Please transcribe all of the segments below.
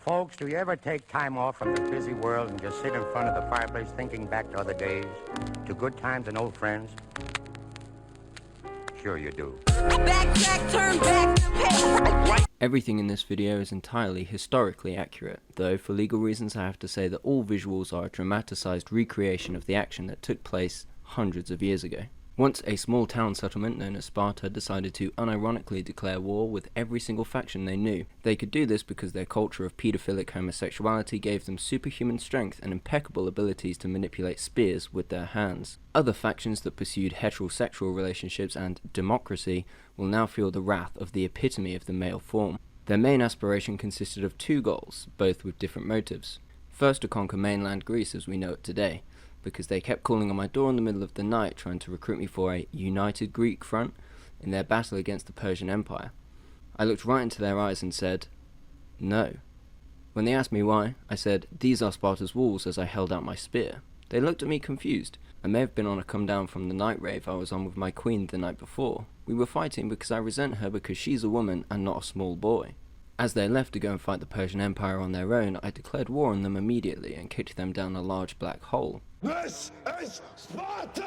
Folks, do you ever take time off from the busy world and just sit in front of the fireplace thinking back to other days, to good times and old friends? Sure you do. Backtrack, turn back. Everything in this video is entirely historically accurate, though for legal reasons I have to say that all visuals are a dramatised recreation of the action that took place hundreds of years ago. Once a small town settlement known as Sparta decided to unironically declare war with every single faction they knew. They could do this because their culture of paedophilic homosexuality gave them superhuman strength and impeccable abilities to manipulate spears with their hands. Other factions that pursued heterosexual relationships and democracy will now feel the wrath of the epitome of the male form. Their main aspiration consisted of two goals, both with different motives. First, to conquer mainland Greece as we know it today, because they kept calling on my door in the middle of the night trying to recruit me for a united Greek front in their battle against the Persian Empire. I looked right into their eyes and said, no. When they asked me why, I said, these are Sparta's walls, as I held out my spear. They looked at me confused. I may have been on a come down from the night rave I was on with my queen the night before. We were fighting because I resent her because she's a woman and not a small boy. As they left to go and fight the Persian Empire on their own, I declared war on them immediately and kicked them down a large black hole. This is Sparta!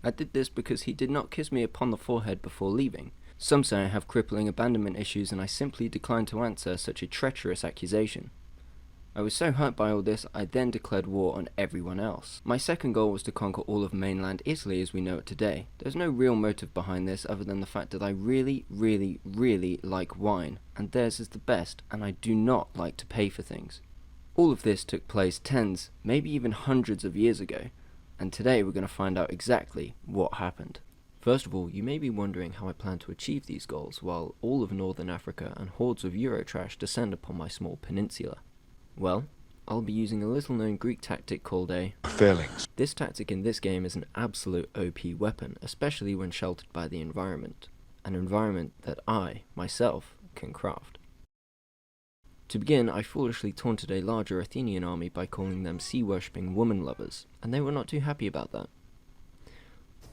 I did this because he did not kiss me upon the forehead before leaving. Some say I have crippling abandonment issues and I simply declined to answer such a treacherous accusation. I was so hurt by all this, I then declared war on everyone else. My second goal was to conquer all of mainland Italy as we know it today. There's no real motive behind this other than the fact that I really like wine, and theirs is the best, and I do not like to pay for things. All of this took place tens, maybe even hundreds of years ago, and today we're going to find out exactly what happened. First of all, you may be wondering how I plan to achieve these goals while all of northern Africa and hordes of Eurotrash descend upon my small peninsula. Well, I'll be using a little known Greek tactic called a Failings. This tactic in this game is an absolute OP weapon, especially when sheltered by the environment. An environment that I, myself, can craft. To begin, I foolishly taunted a larger Athenian army by calling them sea-worshipping woman lovers, and they were not too happy about that.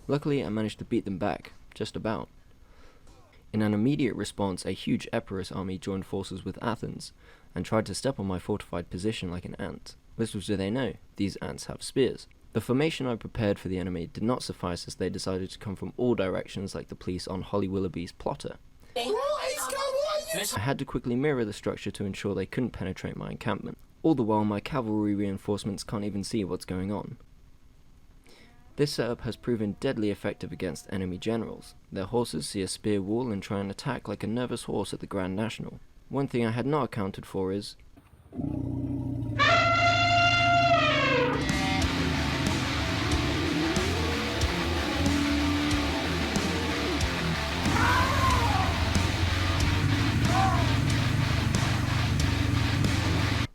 Luckily, I managed to beat them back, just about. In an immediate response, a huge Epirus army joined forces with Athens, and tried to step on my fortified position like an ant. Little do they know, these ants have spears. The formation I prepared for the enemy did not suffice as they decided to come from all directions like the police on Holly Willoughby's plotter. I had to quickly mirror the structure to ensure they couldn't penetrate my encampment. All the while my cavalry reinforcements can't even see what's going on. This setup has proven deadly effective against enemy generals. Their horses see a spear wall and try and attack like a nervous horse at the Grand National. One thing I had not accounted for is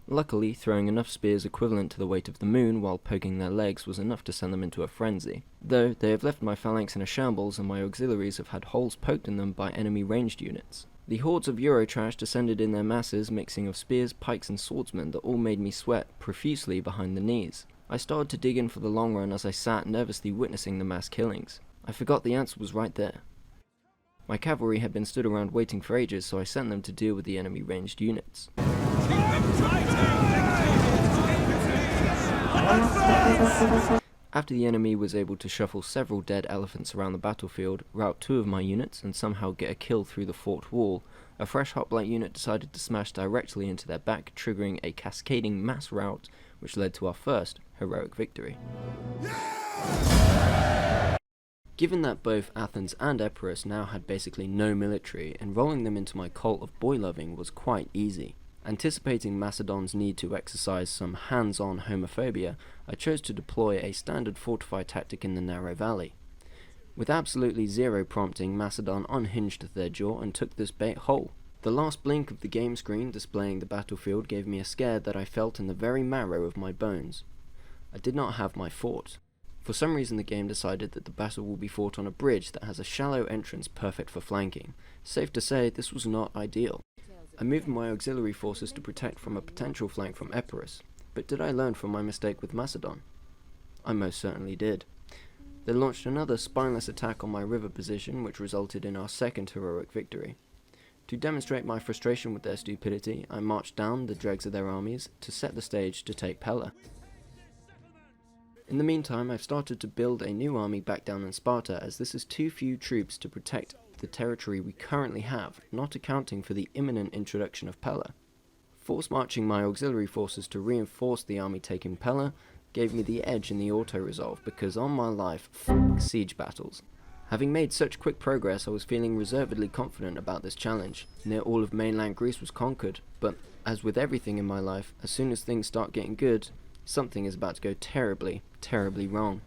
luckily, throwing enough spears equivalent to the weight of the moon while poking their legs was enough to send them into a frenzy. Though, they have left my phalanx in a shambles and my auxiliaries have had holes poked in them by enemy ranged units. The hordes of Eurotrash descended in their masses, mixing of spears, pikes and swordsmen that all made me sweat profusely behind the knees. I started to dig in for the long run as I sat nervously witnessing the mass killings. I forgot the answer was right there. My cavalry had been stood around waiting for ages, so I sent them to deal with the enemy ranged units. After the enemy was able to shuffle several dead elephants around the battlefield, rout 2 of my units, and somehow get a kill through the fort wall, a fresh hoplite unit decided to smash directly into their back, triggering a cascading mass rout, which led to our first heroic victory. Given that both Athens and Epirus now had basically no military, enrolling them into my cult of boy-loving was quite easy. Anticipating Macedon's need to exercise some hands-on homophobia, I chose to deploy a standard fortify tactic in the narrow valley. With absolutely zero prompting, Macedon unhinged their jaw and took this bait whole. The last blink of the game screen displaying the battlefield gave me a scare that I felt in the very marrow of my bones. I did not have my fort. For some reason the game decided that the battle will be fought on a bridge that has a shallow entrance perfect for flanking. Safe to say, this was not ideal. I moved my auxiliary forces to protect from a potential flank from Epirus, but did I learn from my mistake with Macedon? I most certainly did. They launched another spineless attack on my river position, which resulted in our second heroic victory. To demonstrate my frustration with their stupidity, I marched down the dregs of their armies to set the stage to take Pella. In the meantime, I've started to build a new army back down in Sparta, as this is too few troops to protect the territory we currently have, not accounting for the imminent introduction of Pella. Force marching my auxiliary forces to reinforce the army taking Pella gave me the edge in the auto-resolve, because on my life, f*** siege battles. Having made such quick progress, I was feeling reservedly confident about this challenge. Near all of mainland Greece was conquered, but as with everything in my life, as soon as things start getting good, something is about to go terribly, terribly wrong.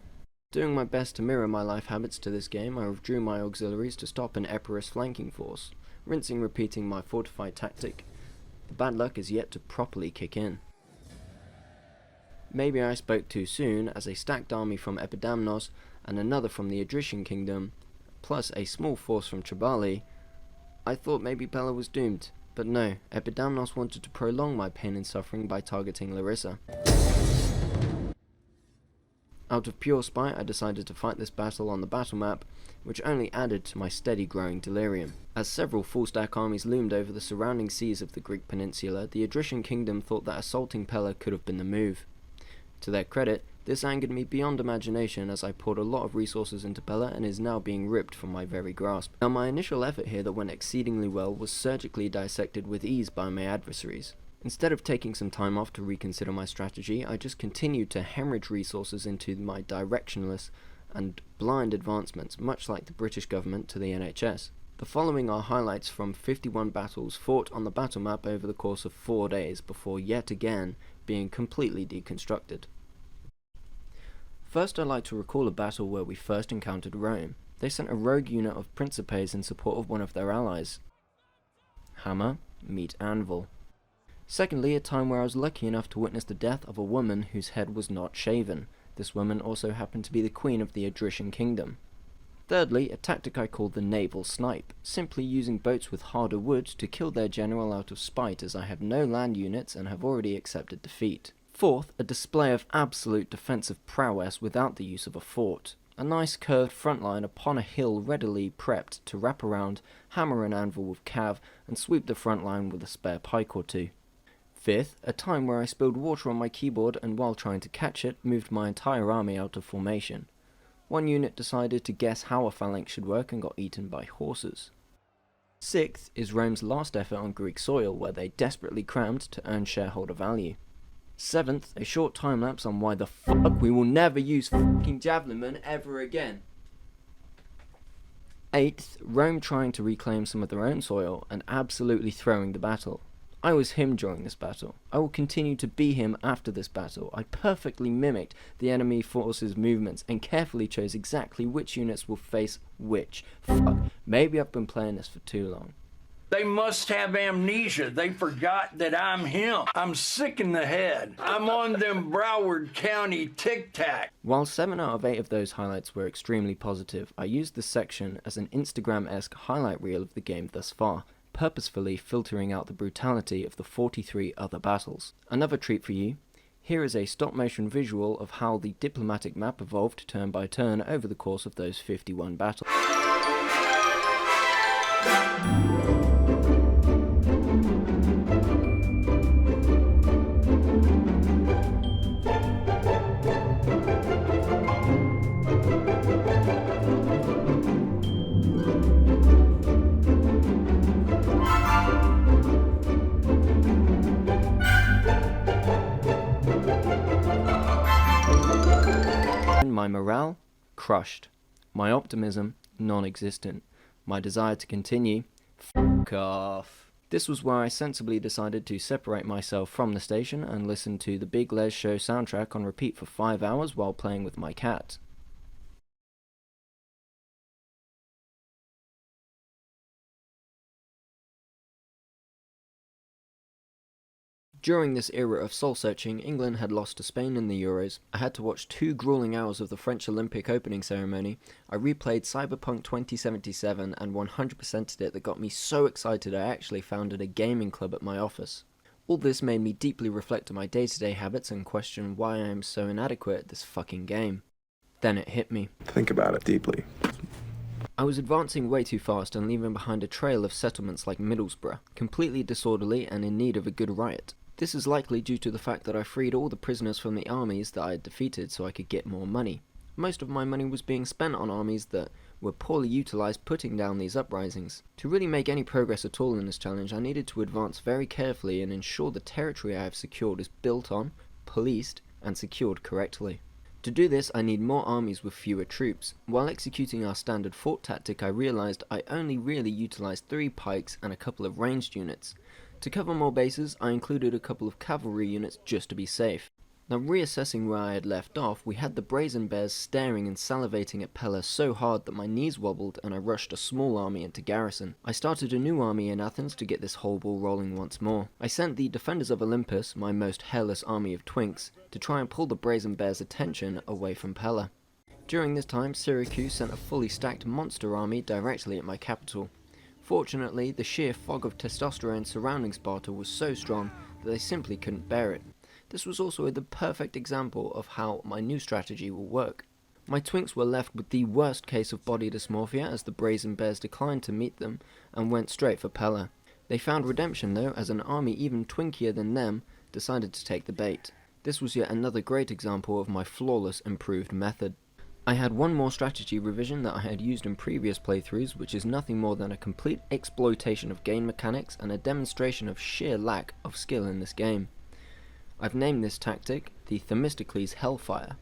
Doing my best to mirror my life habits to this game, I withdrew my auxiliaries to stop an Epirus flanking force, rinsing repeating my fortified tactic. The bad luck is yet to properly kick in. Maybe I spoke too soon, as a stacked army from Epidamnos and another from the Adrician kingdom, plus a small force from Tribali, I thought maybe Pella was doomed. But no, Epidamnos wanted to prolong my pain and suffering by targeting Larissa. Out of pure spite, I decided to fight this battle on the battle map, which only added to my steady growing delirium. As several full-stack armies loomed over the surrounding seas of the Greek peninsula, the Adrician kingdom thought that assaulting Pella could have been the move. To their credit, this angered me beyond imagination, as I poured a lot of resources into Pella and is now being ripped from my very grasp. Now, my initial effort here that went exceedingly well was surgically dissected with ease by my adversaries. Instead of taking some time off to reconsider my strategy, I just continued to hemorrhage resources into my directionless and blind advancements, much like the British government to the NHS. The following are highlights from 51 battles fought on the battle map over the course of 4 days, before yet again being completely deconstructed. First, I'd like to recall a battle where we first encountered Rome. They sent a rogue unit of Principes in support of one of their allies. Hammer, meet anvil. Secondly, a time where I was lucky enough to witness the death of a woman whose head was not shaven. This woman also happened to be the queen of the Adrician kingdom. Thirdly, a tactic I called the naval snipe, simply using boats with harder wood to kill their general out of spite, as I have no land units and have already accepted defeat. Fourth, a display of absolute defensive prowess without the use of a fort. A nice curved front line upon a hill readily prepped to wrap around, hammer and anvil with cav, and sweep the front line with a spare pike or two. Fifth, a time where I spilled water on my keyboard and while trying to catch it, moved my entire army out of formation. One unit decided to guess how a phalanx should work and got eaten by horses. Sixth is Rome's last effort on Greek soil, where they desperately crammed to earn shareholder value. Seventh, a short time-lapse on why the fuck we will never use fucking javelin men ever again. Eighth, Rome trying to reclaim some of their own soil and absolutely throwing the battle. I was him during this battle. I will continue to be him after this battle. I perfectly mimicked the enemy force's movements and carefully chose exactly which units will face which. Fuck, maybe I've been playing this for too long. They must have amnesia. They forgot that I'm him. I'm sick in the head. I'm on them Broward County tic-tac. While 7 out of 8 of those highlights were extremely positive, I used this section as an Instagram-esque highlight reel of the game thus far, purposefully filtering out the brutality of the 43 other battles. Another treat for you. Here is a stop-motion visual of how the diplomatic map evolved turn by turn over the course of those 51 battles. My morale, crushed. My optimism, non-existent. My desire to continue, fuck off. This was where I sensibly decided to separate myself from the station and listen to the Big Les Show soundtrack on repeat for 5 hours while playing with my cat. During this era of soul-searching, England had lost to Spain in the Euros. I had to watch 2 grueling hours of the French Olympic opening ceremony. I replayed Cyberpunk 2077 and 100%ed it that got me so excited I actually founded a gaming club at my office. All this made me deeply reflect on my day-to-day habits and question why I am so inadequate at this fucking game. Then it hit me. Think about it deeply. I was advancing way too fast and leaving behind a trail of settlements like Middlesbrough, completely disorderly and in need of a good riot. This is likely due to the fact that I freed all the prisoners from the armies that I had defeated so I could get more money. Most of my money was being spent on armies that were poorly utilised putting down these uprisings. To really make any progress at all in this challenge, I needed to advance very carefully and ensure the territory I have secured is built on, policed, and secured correctly. To do this, I need more armies with fewer troops. While executing our standard fort tactic, I realised I only really utilised 3 pikes and a couple of ranged units. To cover more bases, I included a couple of cavalry units just to be safe. Now, reassessing where I had left off, we had the Brazen Bears staring and salivating at Pella so hard that my knees wobbled and I rushed a small army into garrison. I started a new army in Athens to get this whole ball rolling once more. I sent the Defenders of Olympus, my most hairless army of twinks, to try and pull the Brazen Bears' attention away from Pella. During this time, Syracuse sent a fully stacked monster army directly at my capital. Fortunately, the sheer fog of testosterone surrounding Sparta was so strong that they simply couldn't bear it. This was also the perfect example of how my new strategy will work. My twinks were left with the worst case of body dysmorphia as the Brazen Bears declined to meet them and went straight for Pella. They found redemption though, as an army even twinkier than them decided to take the bait. This was yet another great example of my flawless improved method. I had one more strategy revision that I had used in previous playthroughs, which is nothing more than a complete exploitation of game mechanics and a demonstration of sheer lack of skill in this game. I've named this tactic the Themistokles Hellfire,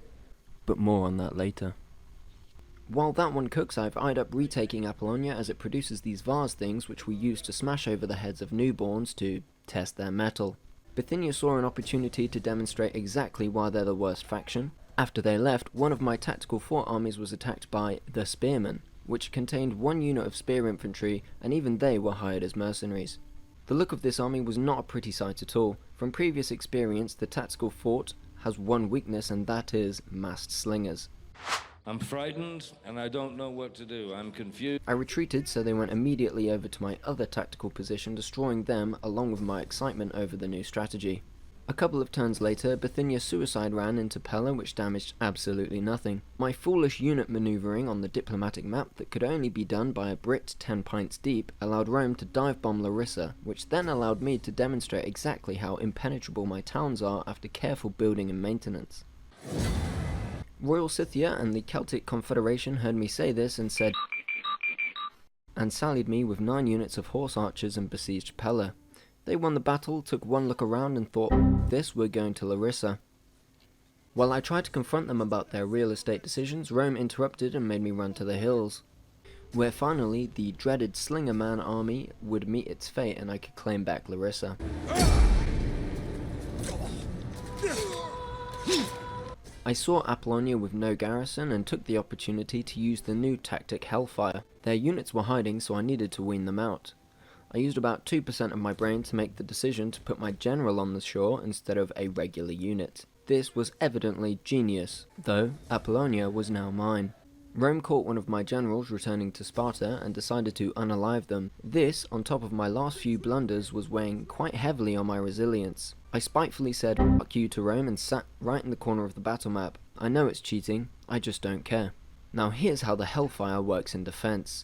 but more on that later. While that one cooks, I've eyed up retaking Apollonia as it produces these vase things which we use to smash over the heads of newborns to test their mettle. Bithynia saw an opportunity to demonstrate exactly why they're the worst faction. After they left, one of my tactical fort armies was attacked by the Spearmen, which contained 1 unit of spear infantry, and even they were hired as mercenaries. The look of this army was not a pretty sight at all. From previous experience, the tactical fort has one weakness, and that is masked slingers. I'm frightened and I don't know what to do. I'm confused. I retreated, so they went immediately over to my other tactical position, destroying them along with my excitement over the new strategy. A couple of turns later, Bithynia suicide ran into Pella, which damaged absolutely nothing. My foolish unit manoeuvring on the diplomatic map that could only be done by a Brit 10 pints deep allowed Rome to dive bomb Larissa, which then allowed me to demonstrate exactly how impenetrable my towns are after careful building and maintenance. Royal Scythia and the Celtic Confederation heard me say this and said, and sallied me with 9 units of horse archers and besieged Pella. They won the battle, took one look around and thought, this, we're going to Larissa. While I tried to confront them about their real estate decisions, Rome interrupted and made me run to the hills, where finally the dreaded Slinger Man army would meet its fate and I could claim back Larissa. I saw Apollonia with no garrison and took the opportunity to use the new tactic Hellfire. Their units were hiding, so I needed to wean them out. I used about 2% of my brain to make the decision to put my general on the shore instead of a regular unit. This was evidently genius, though Apollonia was now mine. Rome caught one of my generals returning to Sparta and decided to unalive them. This, on top of my last few blunders, was weighing quite heavily on my resilience. I spitefully said "fuck you" to Rome and sat right in the corner of the battle map. I know it's cheating, I just don't care. Now here's how the Hellfire works in defense.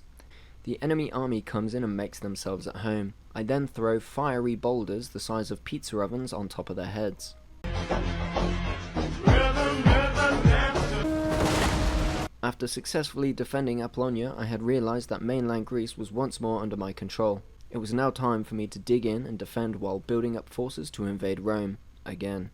The enemy army comes in and makes themselves at home. I then throw fiery boulders the size of pizza ovens on top of their heads. After successfully defending Apollonia, I had realised that mainland Greece was once more under my control. It was now time for me to dig in and defend while building up forces to invade Rome, again.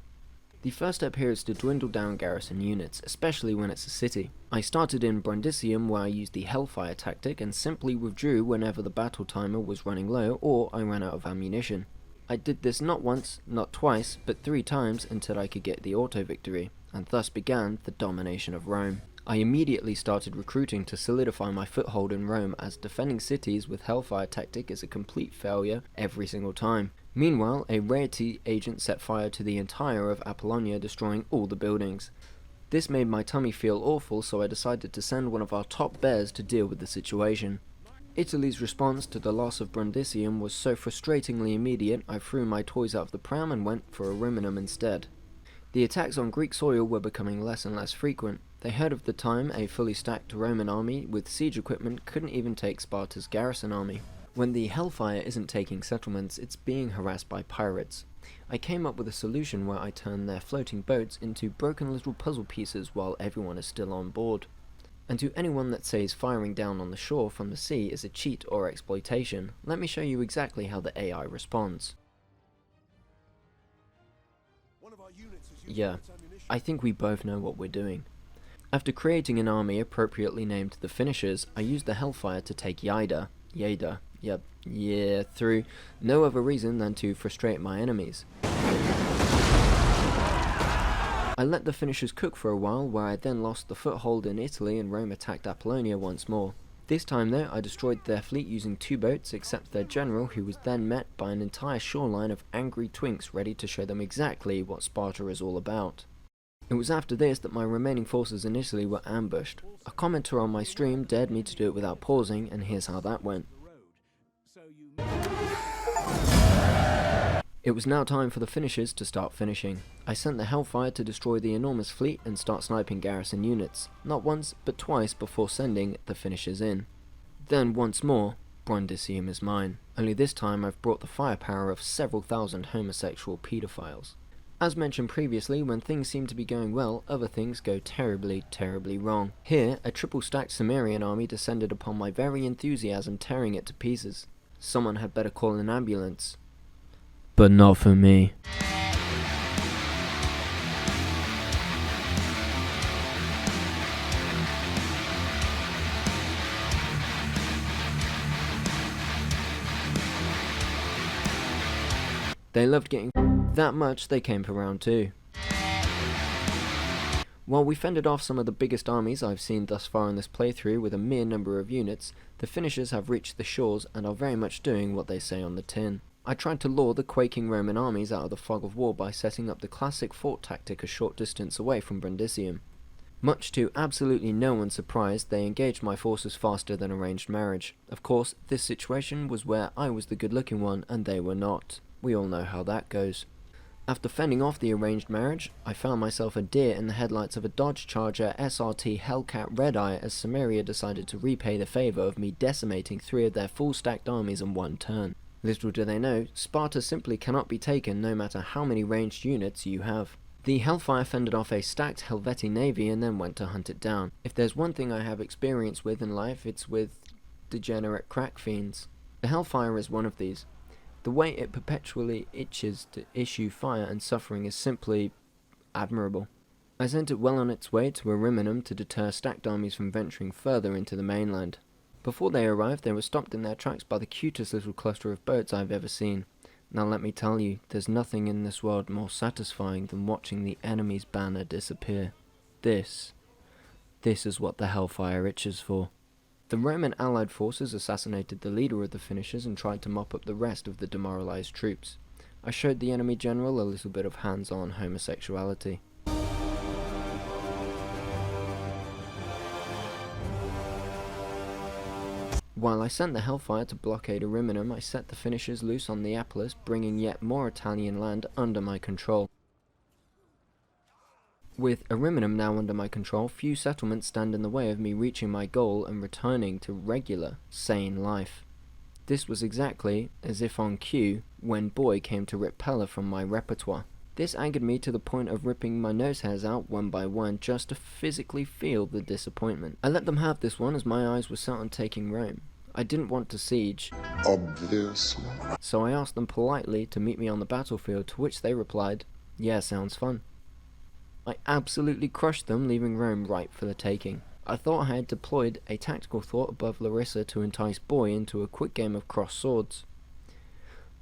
The first step here is to dwindle down garrison units, especially when it's a city. I started in Brundisium, where I used the Hellfire tactic and simply withdrew whenever the battle timer was running low or I ran out of ammunition. I did this not once, not twice, but 3 times until I could get the auto victory, and thus began the domination of Rome. I immediately started recruiting to solidify my foothold in Rome, as defending cities with Hellfire tactic is a complete failure every single time. Meanwhile, a rarity agent set fire to the entire of Apollonia, destroying all the buildings. This made my tummy feel awful, so I decided to send one of our top bears to deal with the situation. Italy's response to the loss of Brundisium was so frustratingly immediate, I threw my toys out of the pram and went for Ariminum instead. The attacks on Greek soil were becoming less and less frequent. They heard of the time a fully stacked Roman army with siege equipment couldn't even take Sparta's garrison army. When the Hellfire isn't taking settlements, it's being harassed by pirates. I came up with a solution where I turn their floating boats into broken little puzzle pieces while everyone is still on board. And to anyone that says firing down on the shore from the sea is a cheat or exploitation, let me show you exactly how the AI responds. Yeah, I think we both know what we're doing. After creating an army appropriately named the Finishers, I used the Hellfire to take Yaida, through no other reason than to frustrate my enemies. I let the Finishers cook for a while, where I then lost the foothold in Italy and Rome attacked Apollonia once more. This time though, I destroyed their fleet using 2 boats except their general, who was then met by an entire shoreline of angry twinks ready to show them exactly what Sparta is all about. It was after this that my remaining forces in Italy were ambushed. A commenter on my stream dared me to do it without pausing, and here's how that went. It was now time for the Finishers to start finishing. I sent the Hellfire to destroy the enormous fleet and start sniping garrison units, not once but twice before sending the Finishers in. Then once more, Brundisium is mine, only this time I've brought the firepower of several thousand homosexual paedophiles. As mentioned previously, when things seem to be going well, other things go terribly, terribly wrong. Here, a triple-stacked Cimmerian army descended upon my very enthusiasm, tearing it to pieces. Someone had better call an ambulance. But not for me. They loved getting that much, they came for round 2. While we fended off some of the biggest armies I've seen thus far in this playthrough with a mere number of units, the Finishers have reached the shores and are very much doing what they say on the tin. I tried to lure the quaking Roman armies out of the fog of war by setting up the classic fort tactic a short distance away from Brundisium. Much to absolutely no one's surprise, they engaged my forces faster than arranged marriage. Of course, this situation was where I was the good-looking one and they were not. We all know how that goes. After fending off the arranged marriage, I found myself a deer in the headlights of a Dodge Charger SRT Hellcat Red Eye as Cimmeria decided to repay the favour of me decimating 3 of their full-stacked armies in one turn. Little do they know, Sparta simply cannot be taken no matter how many ranged units you have. The Hellfire fended off a stacked Helvetii navy and then went to hunt it down. If there's one thing I have experience with in life, it's with degenerate crack fiends. The Hellfire is one of these. The way it perpetually itches to issue fire and suffering is simply admirable. I sent it well on its way to Ariminum to deter stacked armies from venturing further into the mainland. Before they arrived, they were stopped in their tracks by the cutest little cluster of boats I've ever seen. Now let me tell you, there's nothing in this world more satisfying than watching the enemy's banner disappear. This is what the Hellfire itches for. The Roman allied forces assassinated the leader of the Finishers and tried to mop up the rest of the demoralized troops. I showed the enemy general a little bit of hands-on homosexuality. While I sent the Hellfire to blockade Ariminum, I set the Finishers loose on Neapolis, bringing yet more Italian land under my control. With Ariminum now under my control, few settlements stand in the way of me reaching my goal and returning to regular, sane life. This was exactly as if on cue when Boy came to rip Pella from my repertoire. This angered me to the point of ripping my nose hairs out one by one just to physically feel the disappointment. I let them have this one as my eyes were set on taking Rome. I didn't want to siege, Obviously. so I asked them politely to meet me on the battlefield, to which they replied, "Yeah, sounds fun." I absolutely crushed them, leaving Rome ripe for the taking. I thought I had deployed a tactical thought above Larissa to entice Boy into a quick game of cross swords.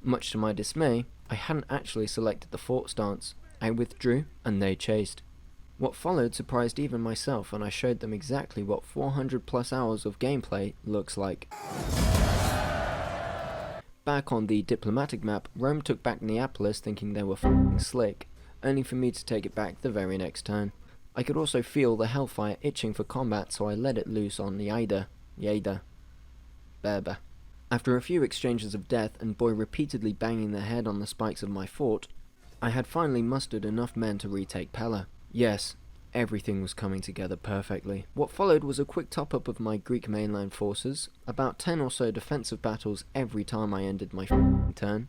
Much to my dismay, I hadn't actually selected the fort stance. I withdrew, and they chased. What followed surprised even myself, and I showed them exactly what 400 plus hours of gameplay looks like. Back on the diplomatic map, Rome took back Neapolis thinking they were f***ing slick, only for me to take it back the very next turn. I could also feel the Hellfire itching for combat, so I let it loose on Yaida. Berber. After a few exchanges of death and Boy repeatedly banging their head on the spikes of my fort, I had finally mustered enough men to retake Pella. Yes, Everything was coming together perfectly. What followed was a quick top-up of my Greek mainland forces, about 10 or so defensive battles every time I ended my turn,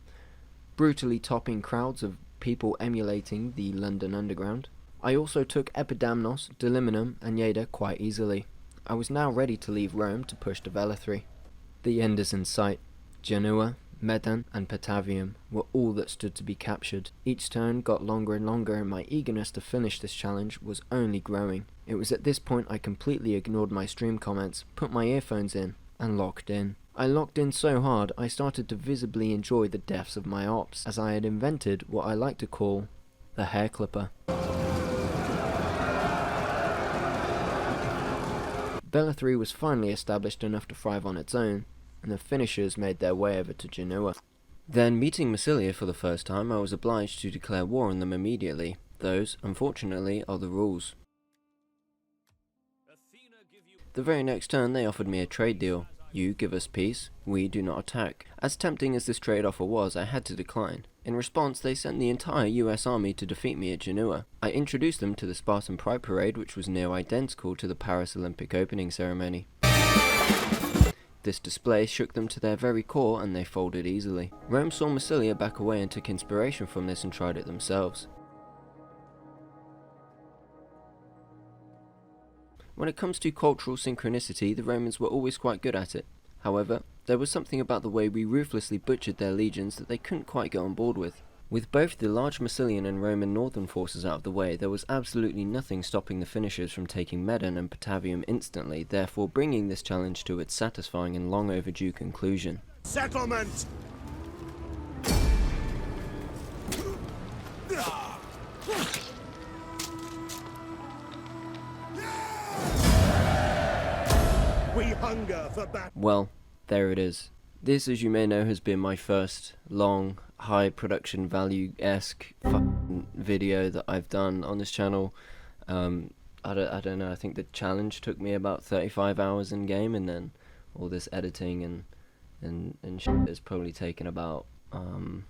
brutally topping crowds of people emulating the London Underground. I also took Epidamnos, Deliminum, and Ieda quite easily. I was now ready to leave Rome to push to Velathri. The end is in sight. Genoa, Medan, and Patavium were all that stood to be captured. Each turn got longer and longer, and my eagerness to finish this challenge was only growing. It was at this point I completely ignored my stream comments, put my earphones in, and locked in. I locked in so hard I started to visibly enjoy the deaths of my ops, as I had invented what I like to call the hair clipper. Velathri was finally established enough to thrive on its own, and the finishers made their way over to Genoa. Then, meeting Massilia for the first time, I was obliged to declare war on them immediately. Those, unfortunately, are the rules. The very next turn they offered me a trade deal. You give us peace, we do not attack. As tempting as this trade offer was, I had to decline. In response, they sent the entire US army to defeat me at Genoa. I introduced them to the Spartan Pride Parade, which was near identical to the Paris Olympic opening ceremony. This display shook them to their very core, and they folded easily. Rome saw Massilia back away and took inspiration from this and tried it themselves. When it comes to cultural synchronicity, the Romans were always quite good at it. However, there was something about the way we ruthlessly butchered their legions that they couldn't quite get on board with. With both the large Massilian and Roman northern forces out of the way, there was absolutely nothing stopping the finishers from taking Medan and Patavium instantly, therefore bringing this challenge to its satisfying and long overdue conclusion. Settlement! We hunger for battle. Well, there it is. This, as you may know, has been my first long, high production value-esque video that I've done on this channel. I don't know, I think the challenge took me about 35 hours in game, and then all this editing and shit has probably taken about, you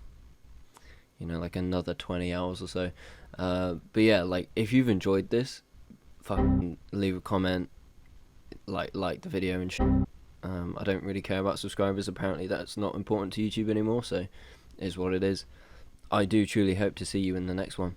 know, like another 20 hours or so. But yeah, like, if you've enjoyed this, fucking leave a comment, like the video and shit. I don't really care about subscribers. Apparently that's not important to YouTube anymore, so is what it is. I do truly hope to see you in the next one.